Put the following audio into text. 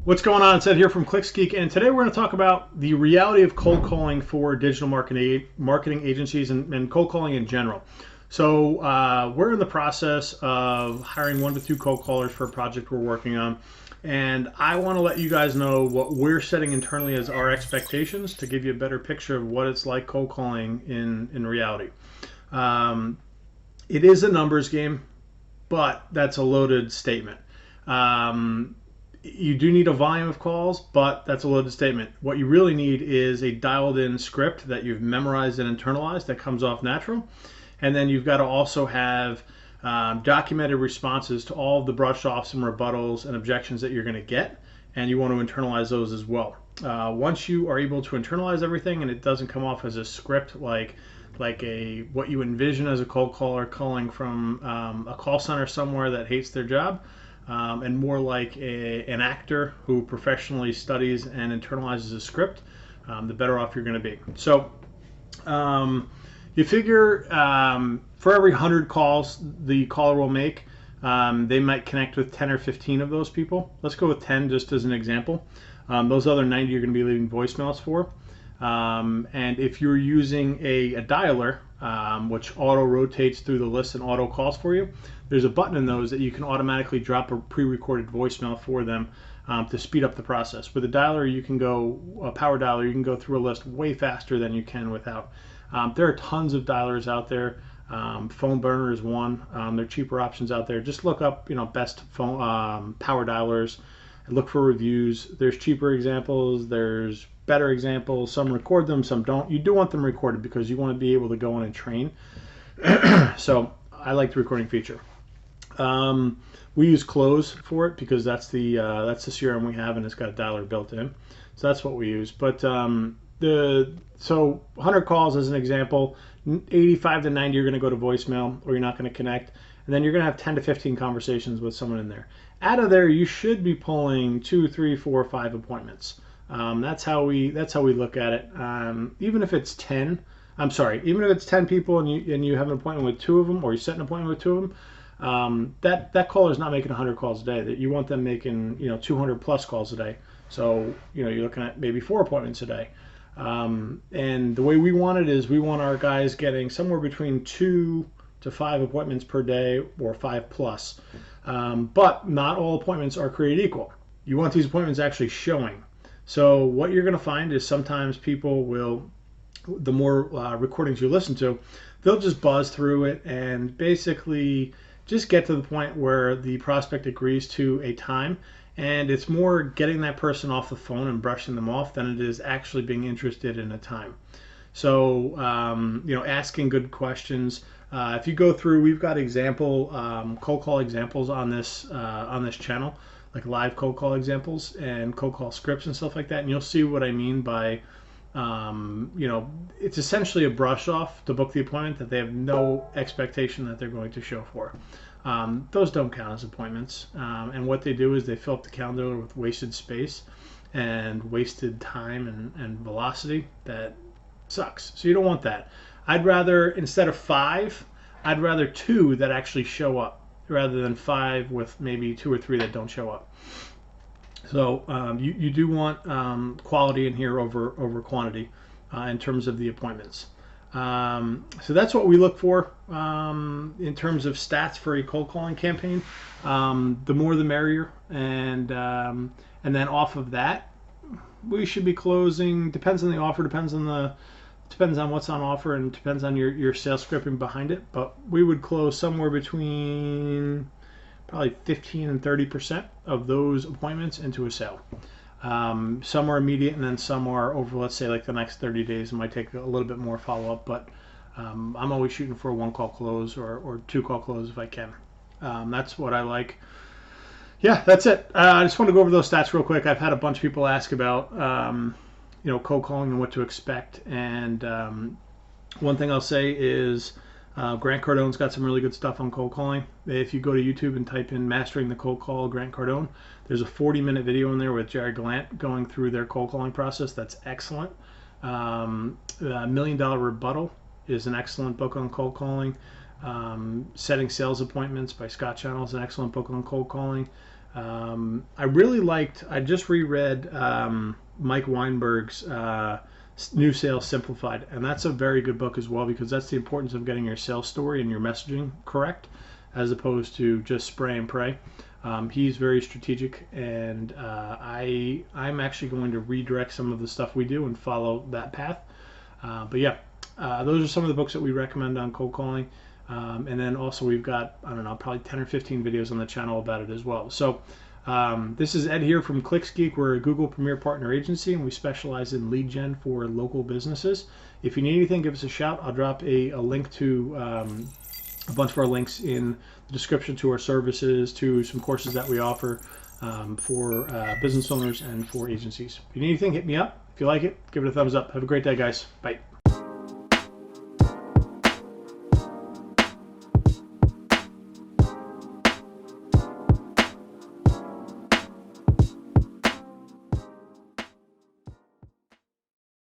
What's going on? It's Ed here from ClicksGeek, and today we're going to talk about the reality of cold calling for digital marketing agencies and cold calling in general. So we're in the process of hiring 1 to 2 cold callers for a project we're working on, and I want to let you guys know what we're setting internally as our expectations to give you a better picture of what it's like cold calling in reality. It is a numbers game, but that's a loaded statement. You do need a volume of calls, but that's a loaded statement. What you really need is a dialed in script that you've memorized and internalized that comes off natural. And then you've got to also have documented responses to all of the brush offs and rebuttals and objections that you're going to get. And you want to internalize those as well. Once you are able to internalize everything and it doesn't come off as a script like what you envision as a cold caller calling from a call center somewhere that hates their job, and more like an actor who professionally studies and internalizes a script, the better off you're going to be. So you figure for every 100 calls the caller will make, they might connect with 10 or 15 of those people. Let's go with 10 just as an example. Those other 90 you're going to be leaving voicemails for. And if you're using a dialer, which auto rotates through the list and auto calls for you, there's a button in those that you can automatically drop a pre-recorded voicemail for them to speed up the process. With a dialer, you can go, a power dialer, you can go through a list way faster than you can without. There are tons of dialers out there. Phone burner is one. There are cheaper options out there. Just look up, best phone power dialers and look for reviews. There's cheaper examples. There's better examples. Some record them, some don't. You do want them recorded because you want to be able to go in and train. So I like the recording feature. We use Close for it because that's the CRM we have, and it's got a dialer built in. So that's what we use. But so 100 calls as an example, 85 to 90 you're going to go to voicemail or you're not going to connect, and then you're going to have 10 to 15 conversations with someone in there. Out of there, you should be pulling 2, 3, 4, 5 appointments. That's how we look at it. Even if it's 10 people and you have an appointment with 2 of them, or you set an appointment with 2 of them, that caller is not making 100 calls a day. That you want them making 200 plus calls a day. So you're looking at maybe 4 appointments a day. And the way we want it is we want our guys getting somewhere between 2 to 5 appointments per day, or 5 plus. But not all appointments are created equal. You want these appointments actually showing. So what you're going to find is sometimes people will, the more recordings you listen to, they'll just buzz through it and basically just get to the point where the prospect agrees to a time, and it's more getting that person off the phone and brushing them off than it is actually being interested in a time. So asking good questions. If you go through, we've got cold call examples on this channel, like live cold call examples and cold call scripts and stuff like that, and you'll see what I mean by it's essentially a brush off to book the appointment that they have no expectation that they're going to show for. Those don't count as appointments, and what they do is they fill up the calendar with wasted space and wasted time and velocity that sucks. So you don't want that. I'd rather, instead of 5, I'd rather 2 that actually show up rather than 5 with maybe 2 or 3 that don't show up. So you do want quality in here over quantity in terms of the appointments. So that's what we look for in terms of stats for a cold calling campaign. The more the merrier, and then off of that, we should be closing. Depends on the offer. Depends on what's on offer, and depends on your sales scripting behind it. But we would close somewhere between probably 15 and 30% of those appointments into a sale. Some are immediate, and then some are over, let's say, like the next 30 days. It might take a little bit more follow-up, but I'm always shooting for a 1-call close or 2-call close if I can. That's what I like. Yeah, that's it. I just want to go over those stats real quick. I've had a bunch of people ask about cold calling and what to expect, and one thing I'll say is Grant Cardone's got some really good stuff on cold calling. If you go to YouTube and type in Mastering the Cold Call Grant Cardone, there's a 40-minute video in there with Jared Gallant going through their cold calling process. That's excellent. $1 Million Rebuttal is an excellent book on cold calling. Setting Sales Appointments by Scott Channel is an excellent book on cold calling. I really liked, I just reread Mike Weinberg's New Sales Simplified, and that's a very good book as well, because that's the importance of getting your sales story and your messaging correct, as opposed to just spray and pray. He's very strategic, and I'm actually going to redirect some of the stuff we do and follow that path. But yeah, those are some of the books that we recommend on cold calling. And then also we've got, I don't know, probably 10 or 15 videos on the channel about it as well. So this is Ed here from ClicksGeek. We're a Google Premier Partner Agency, and we specialize in lead gen for local businesses. If you need anything, give us a shout. I'll drop a link to a bunch of our links in the description to our services, to some courses that we offer for business owners and for agencies. If you need anything, hit me up. If you like it, give it a thumbs up. Have a great day, guys. Bye.